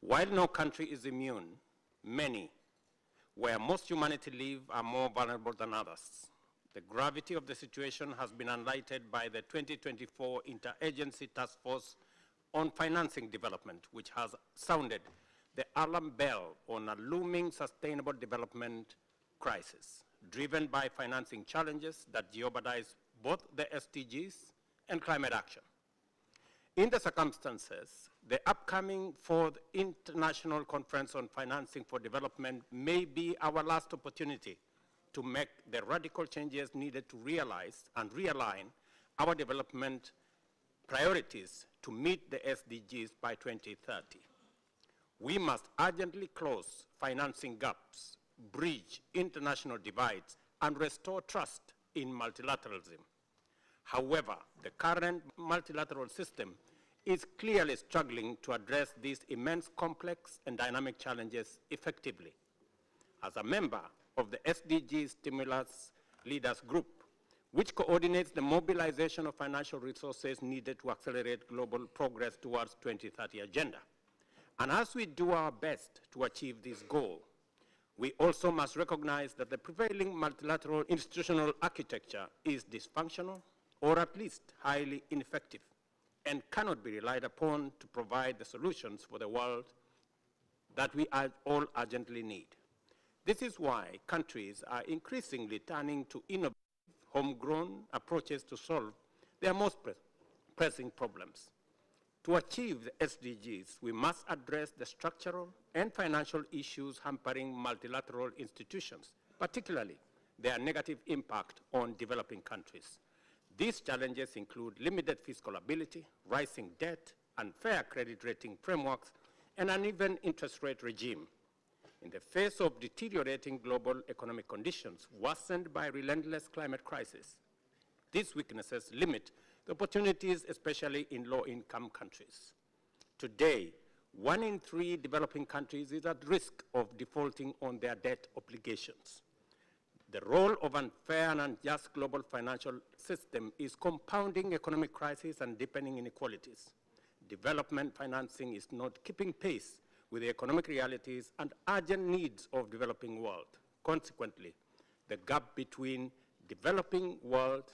While no country is immune, many, where most humanity live, are more vulnerable than others. The gravity of the situation has been highlighted by the 2024 Interagency Task Force on Financing Development, which has sounded the alarm bell on a looming sustainable development crisis, driven by financing challenges that jeopardize both the SDGs and climate action. In the circumstances, the upcoming 4th International Conference on Financing for Development may be our last opportunity to make the radical changes needed to realize and realign our development priorities to meet the SDGs by 2030. We must urgently close financing gaps, bridge international divides, and restore trust in multilateralism. However, the current multilateral system is clearly struggling to address these immense, complex, and dynamic challenges effectively. As a member of the SDG Stimulus Leaders Group, which coordinates the mobilization of financial resources needed to accelerate global progress towards 2030 agenda. And as we do our best to achieve this goal, we also must recognize that the prevailing multilateral institutional architecture is dysfunctional, or at least highly ineffective, and cannot be relied upon to provide the solutions for the world that we all urgently need. This is why countries are increasingly turning to innovative, homegrown approaches to solve their most pressing problems. To achieve the SDGs, we must address the structural and financial issues hampering multilateral institutions, particularly their negative impact on developing countries. These challenges include limited fiscal ability, rising debt, unfair credit rating frameworks, and an uneven interest rate regime. In the face of deteriorating global economic conditions worsened by relentless climate crisis, these weaknesses limit the opportunities, especially in low-income countries. Today, 1 in 3 developing countries is at risk of defaulting on their debt obligations. The role of unfair and unjust global financial system is compounding economic crisis and deepening inequalities. Development financing is not keeping pace with the economic realities and urgent needs of the developing world. Consequently, the gap between developing world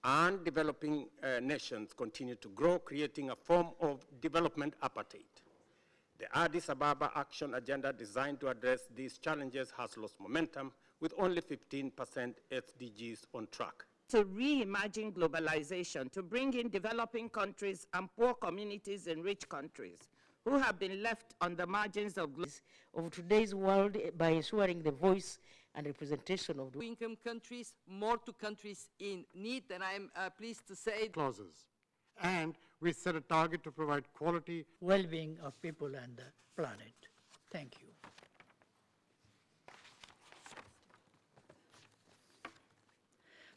and developing nations continue to grow, creating a form of development apartheid. The Addis Ababa Action Agenda designed to address these challenges has lost momentum, with only 15% SDGs on track. To reimagine globalization, to bring in developing countries and poor communities in rich countries who have been left on the margins of today's world by ensuring the voice and representation of low-income countries, more to countries in need, and I'm pleased to say clauses. And we set a target to provide quality well-being of people and the planet. Thank you.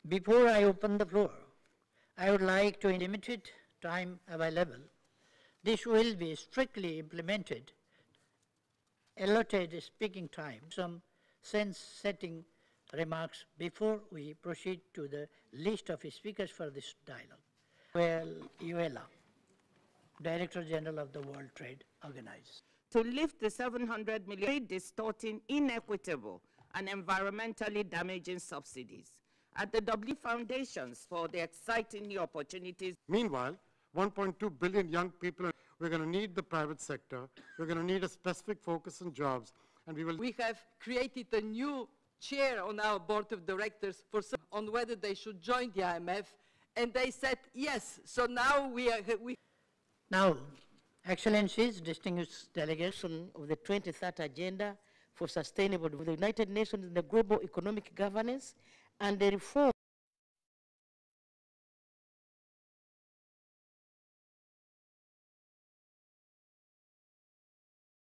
Before I open the floor, I would like to, in limited time available, this will be strictly implemented, allotted speaking time, some sense-setting remarks before we proceed to the list of speakers for this dialogue. Well, UELA, Director General of the World Trade Organization. To lift the 700 million distorting, inequitable, and environmentally damaging subsidies at the W Foundations for the exciting new opportunities. Meanwhile, 1.2 billion young people, we're going to need the private sector, we're going to need a specific focus on jobs, and we have created a new chair on our board of directors on whether they should join the IMF, and they said yes. So now Now, Excellencies, distinguished delegation of the 2030 Agenda for Sustainable, the United Nations in the global economic governance and the reform